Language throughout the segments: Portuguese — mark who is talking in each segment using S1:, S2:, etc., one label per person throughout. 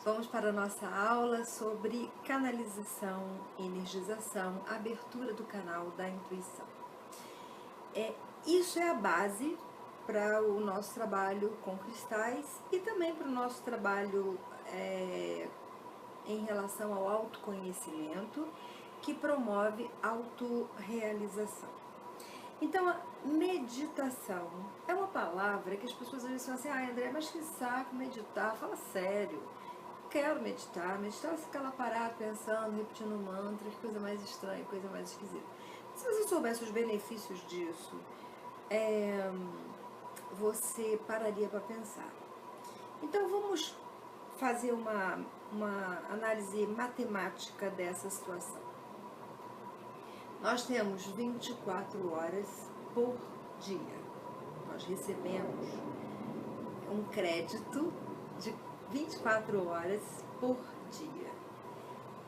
S1: Vamos para a nossa aula sobre canalização, energização, abertura do canal da intuição. Isso é a base para o nosso trabalho com cristais e também para o nosso trabalho em relação ao autoconhecimento, que promove autorrealização. Então, a meditação é uma palavra que as pessoas às vezes falam assim: André, mas que saco meditar, fala sério. Quero meditar você fica lá parado pensando, repetindo um mantra, que coisa mais estranha, coisa mais esquisita. Se você soubesse os benefícios disso, você pararia para pensar. Então vamos fazer uma análise matemática dessa situação. Nós temos 24 horas por dia. Nós recebemos um crédito de 24 horas por dia.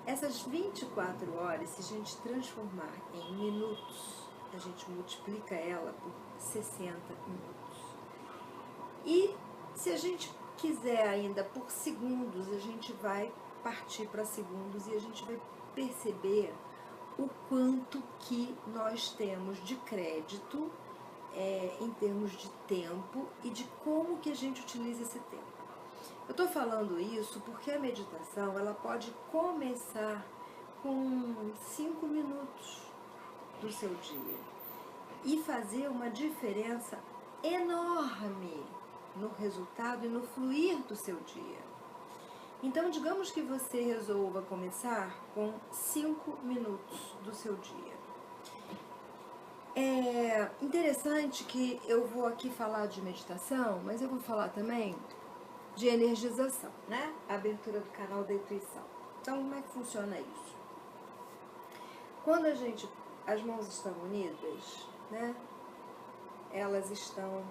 S1: Essas 24 horas, se a gente transformar em minutos, a gente multiplica ela por 60 minutos. E se a gente quiser ainda por segundos, a gente vai partir para segundos e a gente vai perceber o quanto que nós temos de crédito em termos de tempo e de como que a gente utiliza esse tempo. Eu estou falando isso porque a meditação ela pode começar com 5 minutos do seu dia e fazer uma diferença enorme no resultado e no fluir do seu dia. Então, digamos que você resolva começar com 5 minutos do seu dia. É interessante que eu vou aqui falar de meditação, mas eu vou falar também de energização, né? A abertura do canal da intuição. Então, como é que funciona isso? Quando as mãos estão unidas, né? Elas estão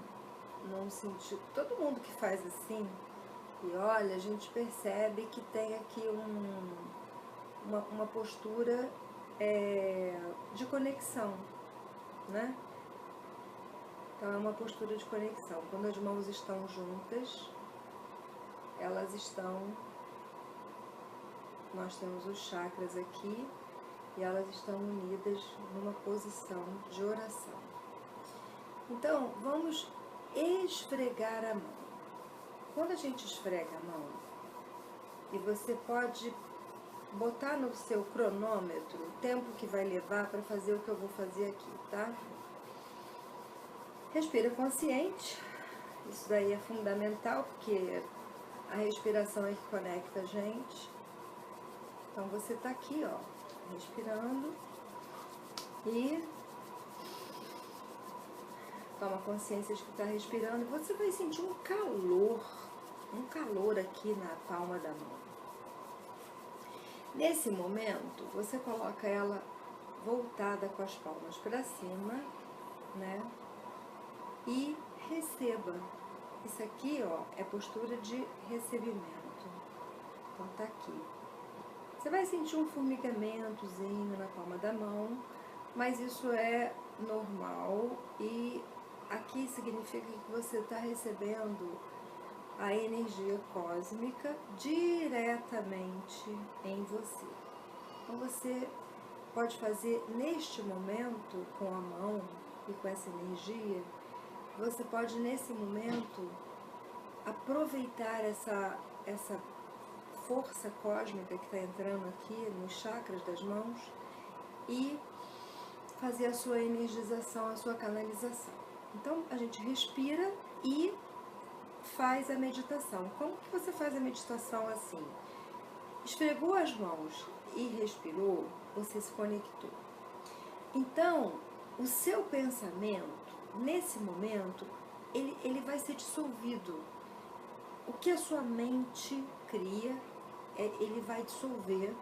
S1: num sentido. Todo mundo que faz assim e olha, a gente percebe que tem aqui uma postura de conexão, né? Então é uma postura de conexão. Quando as mãos estão juntas, elas estão, nós temos os chakras aqui e elas estão unidas numa posição de oração. Então, vamos esfregar a mão. Quando a gente esfrega a mão, e você pode botar no seu cronômetro o tempo que vai levar para fazer o que eu vou fazer aqui, tá? Respira consciente, isso daí é fundamental, porque a respiração é que conecta a gente. Então você tá aqui, ó, respirando e toma consciência de que está respirando. Você vai sentir um calor aqui na palma da mão. Nesse momento, você coloca ela voltada com as palmas para cima, né? E receba. Isso aqui, ó, é postura de recebimento. Então tá aqui. Você vai sentir um formigamentozinho na palma da mão, mas isso é normal e aqui significa que você está recebendo a energia cósmica diretamente em você. Então você pode fazer neste momento com a mão e com essa energia, você pode nesse momento aproveitar essa força cósmica que está entrando aqui nos chakras das mãos e fazer a sua energização, a sua canalização. Então a gente respira e faz a meditação. Como que você faz a meditação assim? Esfregou as mãos e respirou, você se conectou. Então, o seu pensamento, nesse momento, ele vai ser dissolvido. O que a sua mente cria, ele vai dissolver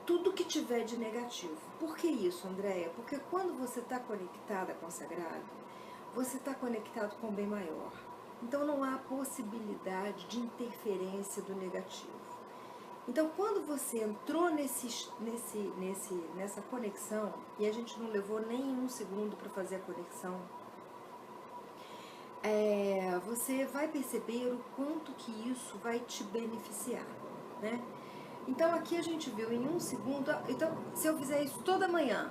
S1: tudo que tiver de negativo. Por que isso, Andréia? Porque quando você está conectada com o sagrado, você está conectado com o bem maior. Então não há possibilidade de interferência do negativo. Então quando você entrou nessa conexão, e a gente não levou nem um segundo para fazer a conexão, você vai perceber o quanto que isso vai te beneficiar, né? Então aqui a gente viu em 1 segundo. Então, se eu fizer isso toda manhã,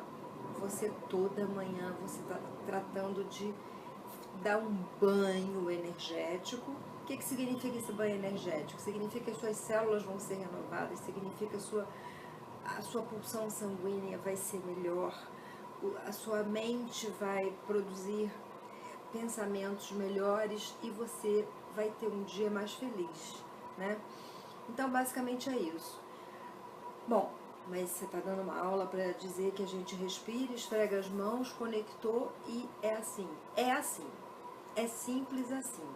S1: toda manhã você está tratando de dar um banho energético. O que significa esse banho energético? Significa que as suas células vão ser renovadas, significa que a sua pulsão sanguínea vai ser melhor, a sua mente vai produzir pensamentos melhores e você vai ter um dia mais feliz, né? Então, basicamente é isso. Bom, mas você está dando uma aula para dizer que a gente respira, esfrega as mãos, conectou e é assim. É assim. É simples assim.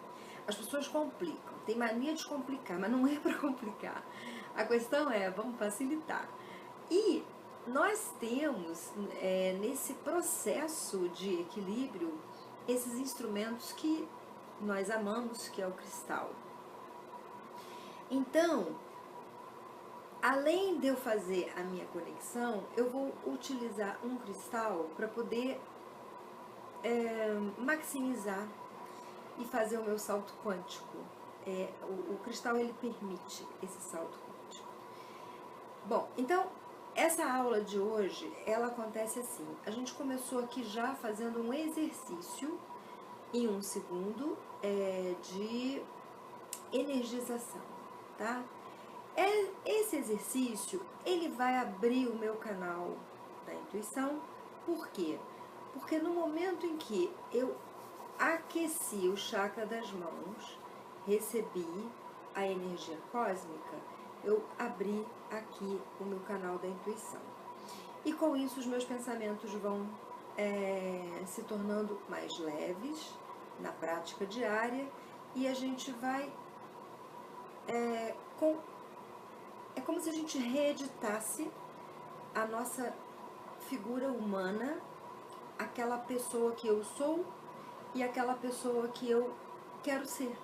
S1: As pessoas complicam, tem mania de complicar, mas não é para complicar. A questão é, vamos facilitar. E nós temos, nesse processo de equilíbrio, esses instrumentos que nós amamos, que é o cristal. Então, além de eu fazer a minha conexão, eu vou utilizar um cristal para poder maximizar e fazer o meu salto quântico. O cristal, ele permite esse salto quântico. Bom, então, essa aula de hoje, ela acontece assim. A gente começou aqui já fazendo um exercício em 1 segundo de energização, tá? Esse exercício, ele vai abrir o meu canal da intuição. Por quê? Porque no momento em que eu aqueci o chakra das mãos, recebi a energia cósmica, eu abri aqui o meu canal da intuição. E com isso os meus pensamentos vão se tornando mais leves na prática diária e a gente vai... É como se a gente reeditasse a nossa figura humana, aquela pessoa que eu sou e aquela pessoa que eu quero ser.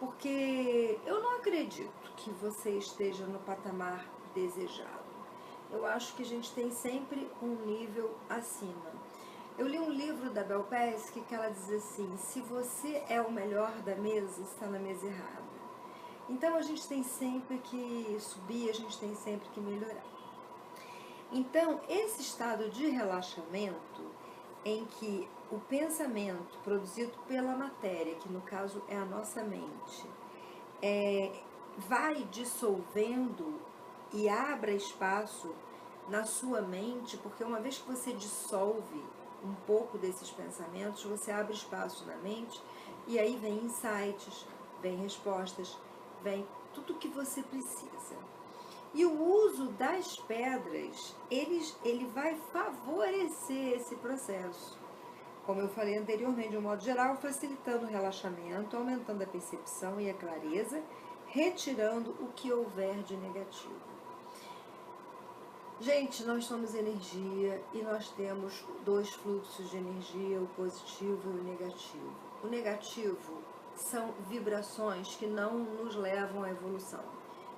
S1: Porque eu não acredito que você esteja no patamar desejado. Eu acho que a gente tem sempre um nível acima. Eu li um livro da Bel Pesque que ela diz assim: se você é o melhor da mesa, está na mesa errada. Então a gente tem sempre que subir, a gente tem sempre que melhorar. Então, esse estado de relaxamento, em que o pensamento produzido pela matéria, que no caso é a nossa mente, vai dissolvendo e abre espaço na sua mente, porque uma vez que você dissolve um pouco desses pensamentos, você abre espaço na mente e aí vem insights, vem respostas, vem tudo o que você precisa. E o uso das pedras, ele vai favorecer esse processo. Como eu falei anteriormente, de um modo geral, facilitando o relaxamento, aumentando a percepção e a clareza, retirando o que houver de negativo. Gente, nós somos energia e nós temos 2 fluxos de energia, o positivo e o negativo. O negativo são vibrações que não nos levam à evolução.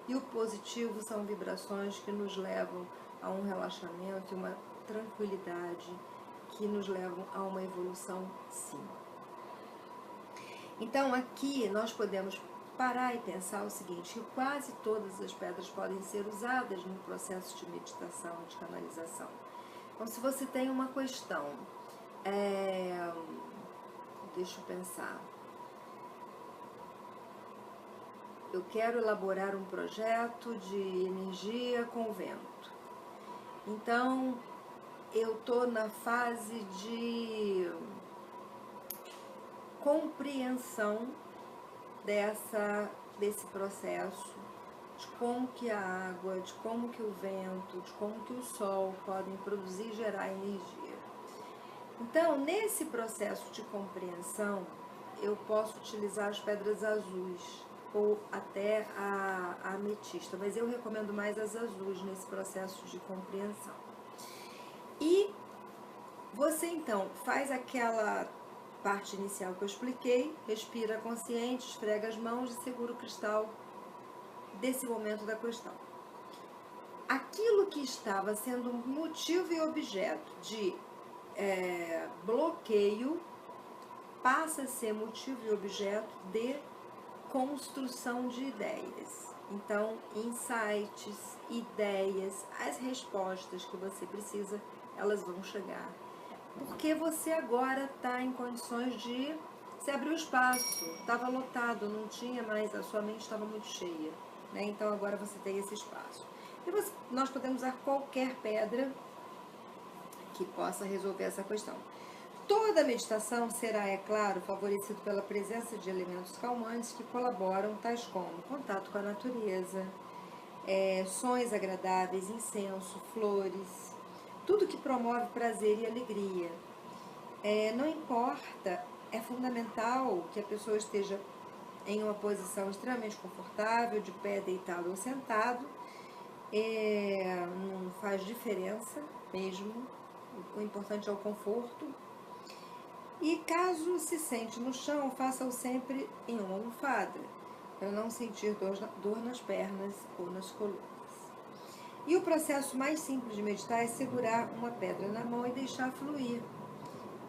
S1: E o positivo são vibrações que nos levam a um relaxamento e uma tranquilidade, que nos levam a uma evolução, sim. Então aqui nós podemos parar e pensar o seguinte: que quase todas as pedras podem ser usadas no processo de meditação, de canalização. Então, se você tem uma questão, deixa eu pensar, eu quero elaborar um projeto de energia com vento. Então, eu estou na fase de compreensão desse processo, de como que a água, de como que o vento, de como que o sol podem produzir e gerar energia. Então, nesse processo de compreensão, eu posso utilizar as pedras azuis ou até a ametista, mas eu recomendo mais as azuis nesse processo de compreensão. E você então faz aquela parte inicial que eu expliquei, respira consciente, esfrega as mãos e segura o cristal desse momento da questão. Aquilo que estava sendo motivo e objeto de bloqueio passa a ser motivo e objeto de construção de ideias. Então, insights, ideias, as respostas que você precisa, elas vão chegar. Porque você agora está em condições de... Você abriu espaço, estava lotado, não tinha mais, a sua mente estava muito cheia, né? Então agora você tem esse espaço. E nós podemos usar qualquer pedra que possa resolver essa questão. Toda meditação será, é claro, favorecida pela presença de elementos calmantes que colaboram, tais como contato com a natureza, sons agradáveis, incenso, flores, tudo que promove prazer e alegria. Não importa, é fundamental que a pessoa esteja em uma posição extremamente confortável, de pé, deitado ou sentado. Não faz diferença mesmo, o importante é o conforto. E caso se sente no chão, faça-o sempre em uma almofada, para não sentir dor nas pernas ou nas colunas. E o processo mais simples de meditar é segurar uma pedra na mão e deixar fluir.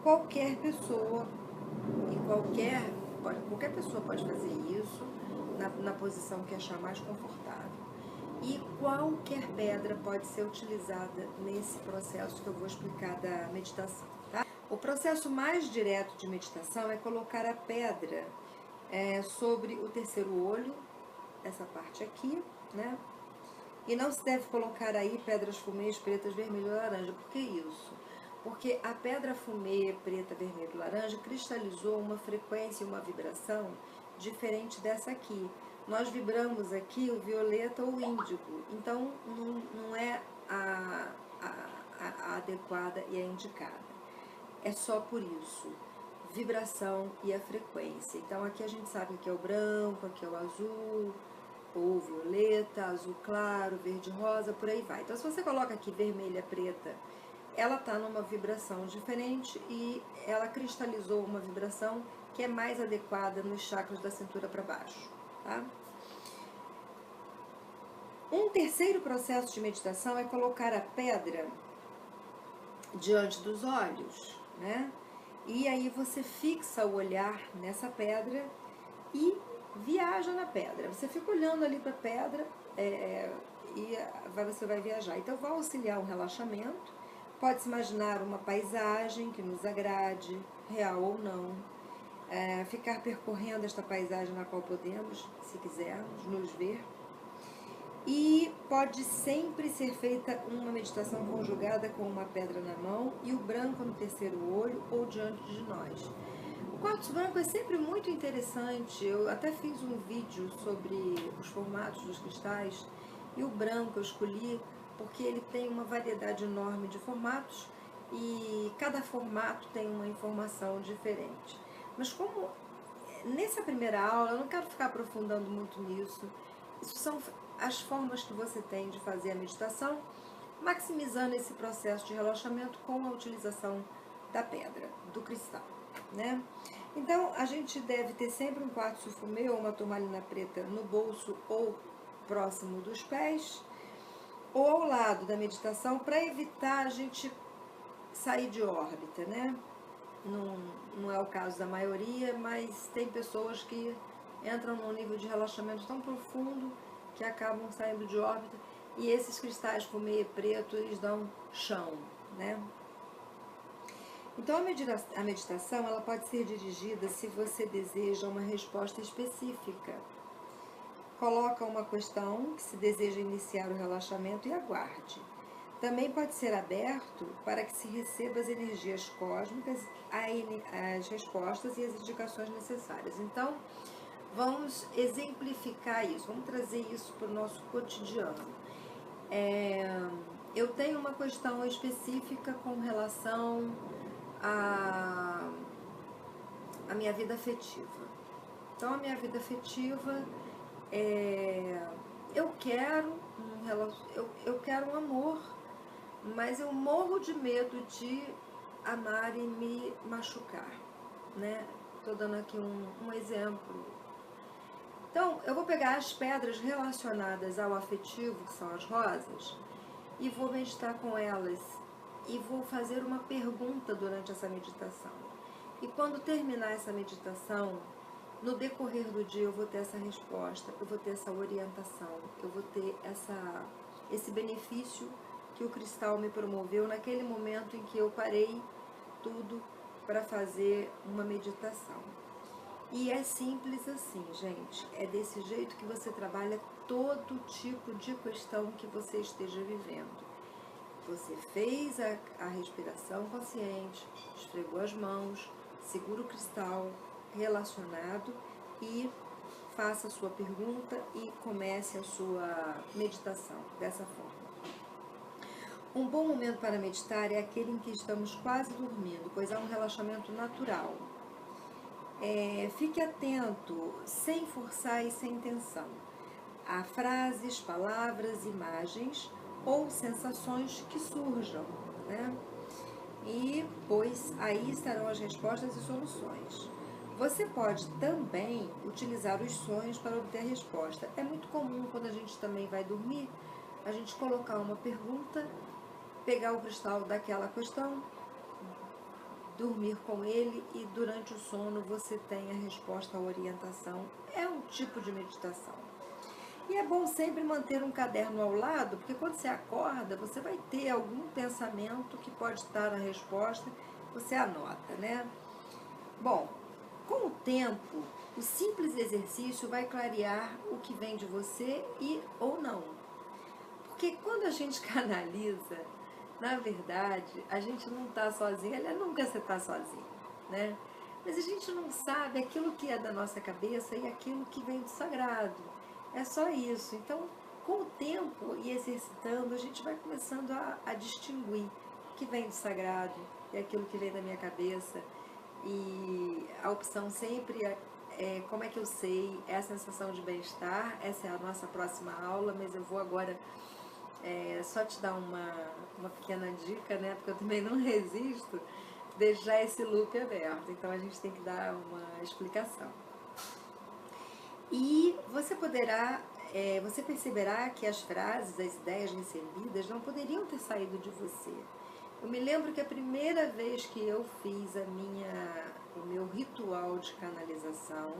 S1: Qualquer pessoa pessoa pode fazer isso na posição que achar mais confortável. E qualquer pedra pode ser utilizada nesse processo que eu vou explicar da meditação, tá? O processo mais direto de meditação é colocar a pedra sobre o terceiro olho, essa parte aqui, né? E não se deve colocar aí pedras fumês pretas, vermelho ou laranja. Por que isso? Porque a pedra fumê preta, vermelho e laranja cristalizou uma frequência e uma vibração diferente dessa aqui. Nós vibramos aqui o violeta ou o índigo, então não é a adequada e a indicada. É só por isso, vibração e a frequência. Então aqui a gente sabe que é o branco, aqui é o azul, ou violeta, azul claro, verde rosa, por aí vai. Então se você coloca aqui vermelha, preta, ela está numa vibração diferente e ela cristalizou uma vibração que é mais adequada nos chakras da cintura para baixo, tá? Um terceiro processo de meditação é colocar a pedra diante dos olhos, né? E aí você fixa o olhar nessa pedra e viaja na pedra. Você fica olhando ali para a pedra e você vai viajar. Então vai auxiliar o relaxamento. Pode-se imaginar uma paisagem que nos agrade, real ou não. Ficar percorrendo esta paisagem na qual podemos, se quisermos, nos ver. E pode sempre ser feita uma meditação conjugada com uma pedra na mão e o branco no terceiro olho ou diante de nós. O quartzo branco é sempre muito interessante. Eu até fiz um vídeo sobre os formatos dos cristais e o branco eu escolhi porque ele tem uma variedade enorme de formatos e cada formato tem uma informação diferente. Mas como nessa primeira aula eu não quero ficar aprofundando muito nisso, isso são as formas que você tem de fazer a meditação, maximizando esse processo de relaxamento com a utilização da pedra, do cristal, né? Então, a gente deve ter sempre um quartzo fumê ou uma turmalina preta no bolso ou próximo dos pés, ou ao lado da meditação, para evitar a gente sair de órbita, né? Não é o caso da maioria, mas tem pessoas que entram num nível de relaxamento tão profundo que acabam saindo de órbita, e esses cristais fumê preto, eles dão chão, né? Então a meditação ela pode ser dirigida se você deseja uma resposta específica. Coloca uma questão que se deseja iniciar o relaxamento e aguarde. Também pode ser aberto para que se receba as energias cósmicas, as respostas e as indicações necessárias. Então, vamos exemplificar isso, vamos trazer isso para o nosso cotidiano. Eu tenho uma questão específica com relação à minha vida afetiva. Então, a minha vida afetiva, eu quero um amor, mas eu morro de medo de amar e me machucar, né? Estou dando aqui um exemplo. Então, eu vou pegar as pedras relacionadas ao afetivo, que são as rosas, e vou meditar com elas. E vou fazer uma pergunta durante essa meditação. E quando terminar essa meditação, no decorrer do dia eu vou ter essa resposta, eu vou ter essa orientação, eu vou ter esse benefício que o cristal me promoveu naquele momento em que eu parei tudo para fazer uma meditação. E é simples assim, gente. É desse jeito que você trabalha todo tipo de questão que você esteja vivendo. Você fez a respiração consciente, esfregou as mãos, segura o cristal relacionado e faça a sua pergunta e comece a sua meditação dessa forma. Um bom momento para meditar é aquele em que estamos quase dormindo, pois há um relaxamento natural. Fique atento, sem forçar e sem tensão, a frases, palavras, imagens ou sensações que surjam, né? E, pois, aí estarão as respostas e soluções. Você pode também utilizar os sonhos para obter a resposta. É muito comum, quando a gente também vai dormir, a gente colocar uma pergunta, pegar o cristal daquela questão, dormir com ele e durante o sono você tem a resposta à orientação. É um tipo de meditação. E é bom sempre manter um caderno ao lado, porque quando você acorda, você vai ter algum pensamento que pode estar a resposta, você anota, né? Bom, com o tempo, o simples exercício vai clarear o que vem de você e ou não. Porque quando a gente canaliza, na verdade, a gente não está sozinho, aliás, nunca você está sozinho, né? Mas a gente não sabe aquilo que é da nossa cabeça e aquilo que vem do sagrado. É só isso. Então, com o tempo e exercitando, a gente vai começando a distinguir o que vem do sagrado e aquilo que vem da minha cabeça. E a opção sempre é como é que eu sei, é a sensação de bem-estar. Essa é a nossa próxima aula, mas eu vou agora só te dar uma pequena dica, né? Porque eu também não resisto deixar esse loop aberto. Então a gente tem que dar uma explicação. E você você perceberá que as frases, as ideias recebidas não poderiam ter saído de você. Eu me lembro que a primeira vez que eu fiz o meu ritual de canalização,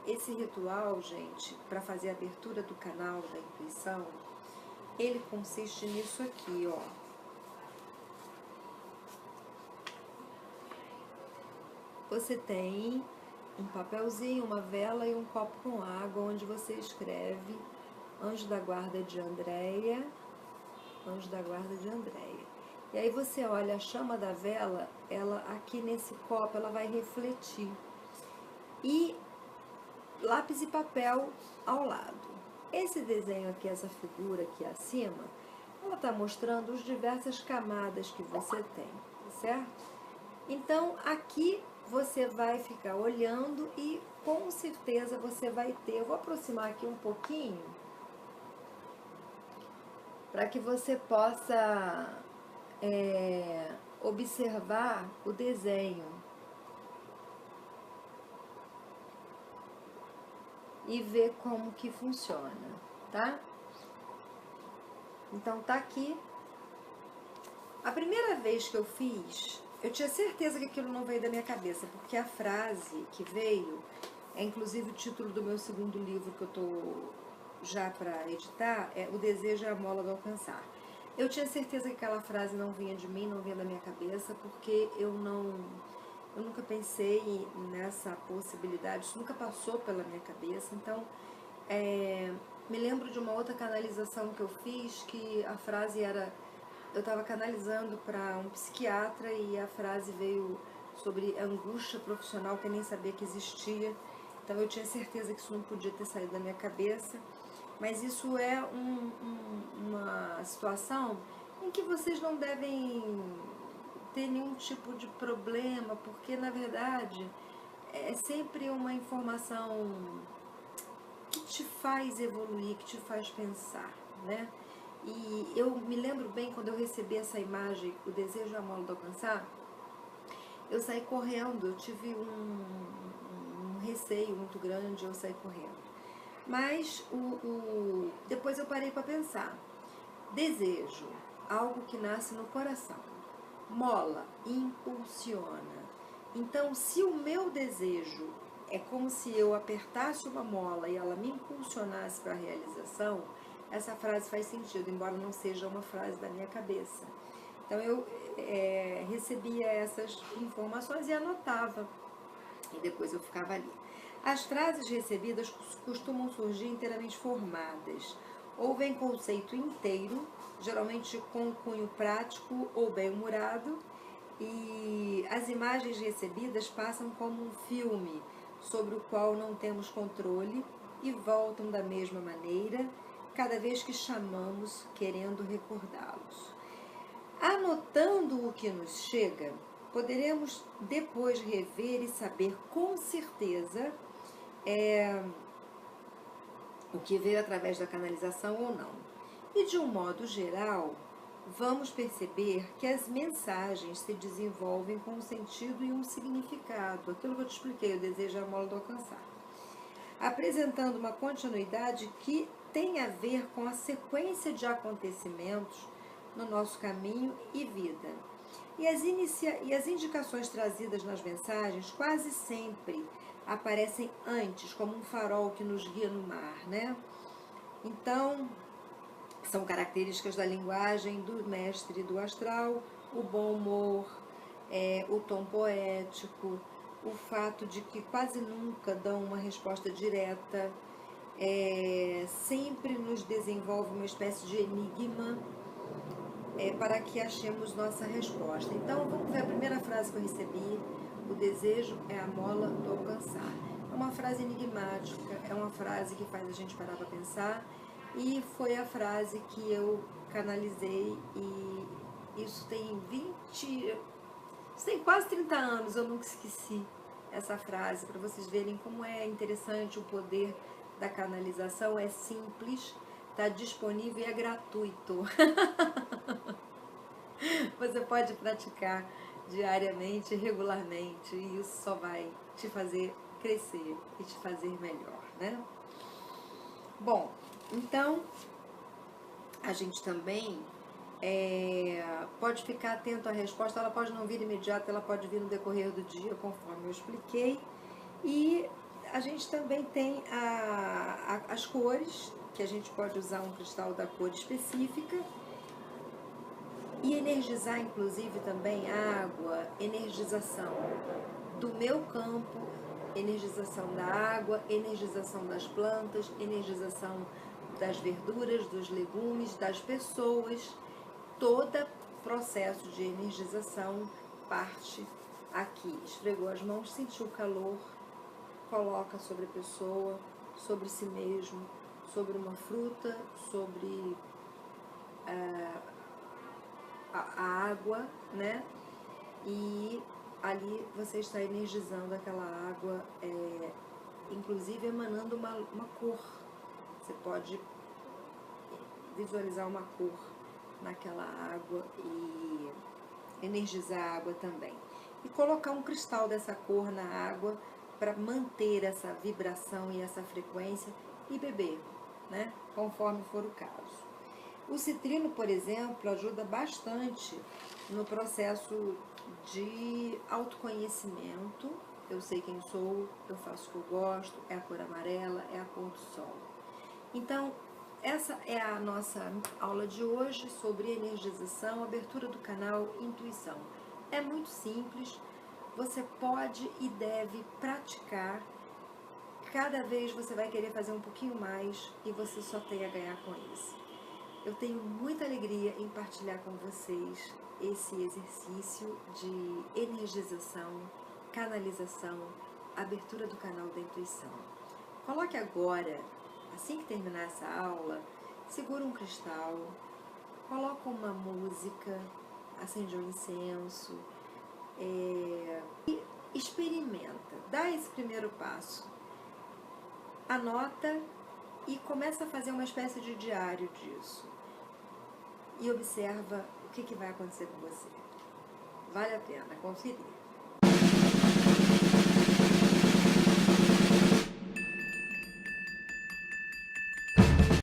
S1: esse ritual, gente, para fazer a abertura do canal da intuição, ele consiste nisso aqui, ó. Você tem um papelzinho, uma vela e um copo com água, onde você escreve Anjo da Guarda de Andréia, Anjo da Guarda de Andréia. E aí você olha a chama da vela, ela aqui nesse copo, ela vai refletir. E lápis e papel ao lado. Esse desenho aqui, essa figura aqui acima, ela está mostrando as diversas camadas que você tem, certo? Então, aqui você vai ficar olhando e com certeza você vai ter... Eu vou aproximar aqui um pouquinho para que você possa observar o desenho e ver como que funciona, tá? Então, tá aqui. A primeira vez que eu fiz, eu tinha certeza que aquilo não veio da minha cabeça, porque a frase que veio é inclusive o título do meu segundo livro que eu tô já para editar, O Desejo é a Mola do Alcançar. Eu tinha certeza que aquela frase não vinha de mim, não vinha da minha cabeça, porque eu nunca pensei nessa possibilidade, isso nunca passou pela minha cabeça. Então, me lembro de uma outra canalização que eu fiz, que a frase era... Eu estava canalizando para um psiquiatra e a frase veio sobre angústia profissional que eu nem sabia que existia. Então eu tinha certeza que isso não podia ter saído da minha cabeça. Mas isso é uma situação em que vocês não devem ter nenhum tipo de problema, porque na verdade é sempre uma informação que te faz evoluir, que te faz pensar, né? E eu me lembro bem quando eu recebi essa imagem, O Desejo é a Mola do Alcançar, eu saí correndo, eu tive um receio muito grande, eu saí correndo. Mas depois eu parei para pensar. Desejo, algo que nasce no coração. Mola, impulsiona. Então, se o meu desejo é como se eu apertasse uma mola e ela me impulsionasse para a realização, essa frase faz sentido, embora não seja uma frase da minha cabeça. Então, eu recebia essas informações e anotava, e depois eu ficava ali. As frases recebidas costumam surgir inteiramente formadas, ou vem conceito inteiro, geralmente com cunho prático ou bem-humorado, e as imagens recebidas passam como um filme sobre o qual não temos controle e voltam da mesma maneira cada vez que chamamos querendo recordá-los. Anotando o que nos chega, poderemos depois rever e saber com certeza o que veio através da canalização ou não. E de um modo geral, vamos perceber que as mensagens se desenvolvem com um sentido e um significado, aquilo que eu te expliquei, o desejo é a mola do alcançar, apresentando uma continuidade que tem a ver com a sequência de acontecimentos no nosso caminho e vida. E as indicações trazidas nas mensagens quase sempre aparecem antes, como um farol que nos guia no mar, né? Então, são características da linguagem do mestre do astral, o bom humor, o tom poético, o fato de que quase nunca dão uma resposta direta, sempre nos desenvolve uma espécie de enigma para que achemos nossa resposta. Então, vamos ver a primeira frase que eu recebi: o desejo é a mola do alcançar. É uma frase enigmática, é uma frase que faz a gente parar para pensar, e foi a frase que eu canalizei, e isso tem isso tem quase 30 anos, eu nunca esqueci essa frase, para vocês verem como é interessante o poder da canalização. É simples, está disponível e é gratuito. Você pode praticar diariamente, regularmente, e isso só vai te fazer crescer e te fazer melhor, né? Bom, então a gente também pode ficar atento à resposta. Ela pode não vir imediata, ela pode vir no decorrer do dia, conforme eu expliquei. E a gente também tem as cores, que a gente pode usar um cristal da cor específica e energizar, inclusive, também a água, energização do meu campo, energização da água, energização das plantas, energização das verduras, dos legumes, das pessoas. Todo processo de energização parte aqui. Esfregou as mãos, sentiu o calor, coloca sobre a pessoa, sobre si mesmo, sobre uma fruta, sobre a água, né? E ali você está energizando aquela água, inclusive emanando uma cor. Você pode visualizar uma cor naquela água e energizar a água também. E colocar um cristal dessa cor na água para manter essa vibração e essa frequência e beber, né? Conforme for o caso. O citrino, por exemplo, ajuda bastante no processo de autoconhecimento. Eu sei quem sou, eu faço o que eu gosto, é a cor amarela, é a cor do sol. Então, essa é a nossa aula de hoje sobre energização, abertura do canal Intuição. É muito simples, você pode e deve praticar. Cada vez você vai querer fazer um pouquinho mais e você só tem a ganhar com isso. Eu tenho muita alegria em partilhar com vocês esse exercício de energização, canalização, abertura do canal da intuição. Coloque agora, assim que terminar essa aula, segura um cristal, coloca uma música, acende um incenso, e experimenta, dá esse primeiro passo, anota e começa a fazer uma espécie de diário disso. E observa o que vai acontecer com você. Vale a pena conferir.